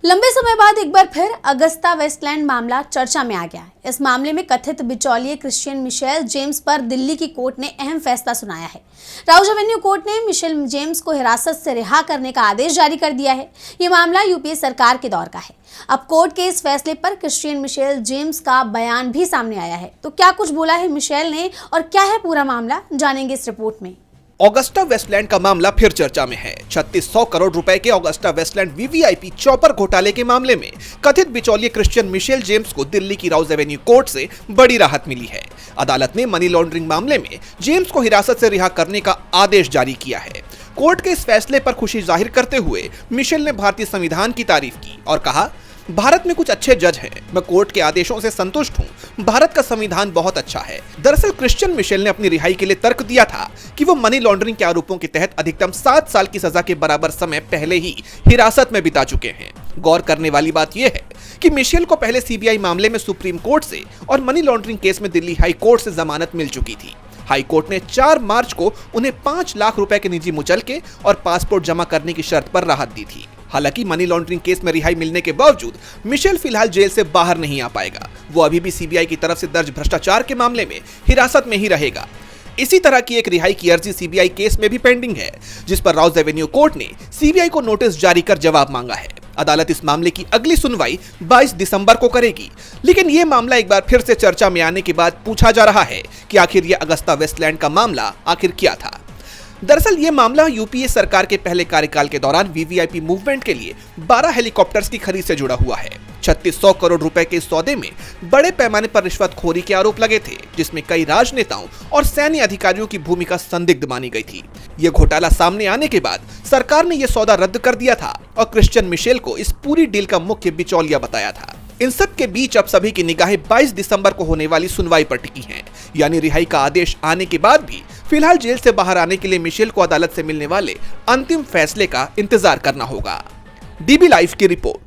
लंबे समय बाद एक बार फिर अगस्ता वेस्टलैंड मामला चर्चा में आ गया है। इस मामले में कथित बिचौलिए क्रिश्चियन मिशेल जेम्स पर दिल्ली की कोर्ट ने अहम फैसला सुनाया है। राउज एवेन्यू कोर्ट ने मिशेल जेम्स को हिरासत से रिहा करने का आदेश जारी कर दिया है। ये मामला यूपीए सरकार के दौर का है। अब कोर्ट के इस फैसले पर क्रिश्चियन मिशेल जेम्स का बयान भी सामने आया है। तो क्या कुछ बोला है मिशेल ने और क्या है पूरा मामला, जानेंगे इस रिपोर्ट में। ऑगस्टा वेस्टलैंड का मामला फिर चर्चा में है। 3600 करोड़ रुपए के ऑगस्टा वेस्टलैंड वीवीआईपी चॉपर घोटाले के मामले में कथित बिचौलिए क्रिश्चियन मिशेल जेम्स को दिल्ली की राउज एवेन्यू कोर्ट से बड़ी राहत मिली है। अदालत ने मनी लॉन्ड्रिंग मामले में जेम्स को हिरासत से रिहा करने का आदेश जारी किया है। कोर्ट के इस फैसले पर खुशी जाहिर करते हुए मिशेल ने भारतीय संविधान की तारीफ की और कहा, भारत में कुछ अच्छे जज हैं। मैं कोर्ट के आदेशों से संतुष्ट हूं। भारत का संविधान बहुत अच्छा है। दरअसल क्रिश्चियन मिशेल ने अपनी रिहाई के लिए तर्क दिया था कि वो मनी लॉन्ड्रिंग के आरोपों के तहत अधिकतम 7 साल की सजा के बराबर समय पहले ही हिरासत में बिता चुके हैं। गौर करने वाली बात यह है कि मिशेल को पहले सीबीआई मामले में सुप्रीम कोर्ट से और मनी लॉन्ड्रिंग केस में दिल्ली हाई कोर्ट से जमानत मिल चुकी थी। हाई कोर्ट ने 4 मार्च को उन्हें 5 लाख रुपए के निजी मुचलके और पासपोर्ट जमा करने की शर्त पर राहत दी थी। हालांकि मनी लॉन्ड्रिंग केस में रिहाई मिलने के बावजूद मिशेल फिलहाल जेल से बाहर नहीं आ पाएगा। वो अभी भी सीबीआई की तरफ से दर्ज भ्रष्टाचार के मामले में हिरासत में ही रहेगा। इसी तरह की एक रिहाई की अर्जी सीबीआई केस में भी पेंडिंग है, जिस पर राउज एवेन्यू कोर्ट ने सीबीआई को नोटिस जारी कर जवाब मांगा है। अदालत इस मामले की अगली सुनवाई 22 दिसंबर को करेगी। लेकिन यह मामला एक बार फिर से चर्चा में आने के बाद पूछा जा रहा है कि आखिर यह अगस्ता वेस्टलैंड का मामला आखिर क्या था। दरअसल ये मामला यूपीए सरकार के पहले कार्यकाल के दौरान वीवीआईपी मूवमेंट के लिए 12 हेलीकॉप्टर्स की खरीद से जुड़ा हुआ है। 3600 करोड़ रुपए के इस सौदे में बड़े पैमाने पर रिश्वतखोरी के आरोप लगे थे, जिसमें कई राजनेताओं और सैन्य अधिकारियों की भूमिका संदिग्ध मानी गई थी। यह घोटाला सामने आने के बाद सरकार ने यह सौदा रद्द कर दिया था और क्रिश्चियन मिशेल को इस पूरी डील का मुख्य बिचौलिया बताया था। इन सब के बीच अब सभी की निगाहें 22 दिसंबर को होने वाली सुनवाई पर टिकी हैं। यानी रिहाई का आदेश आने के बाद भी फिलहाल जेल से बाहर आने के लिए मिशेल को अदालत से मिलने वाले अंतिम फैसले का इंतजार करना होगा। डीबी लाइव की रिपोर्ट।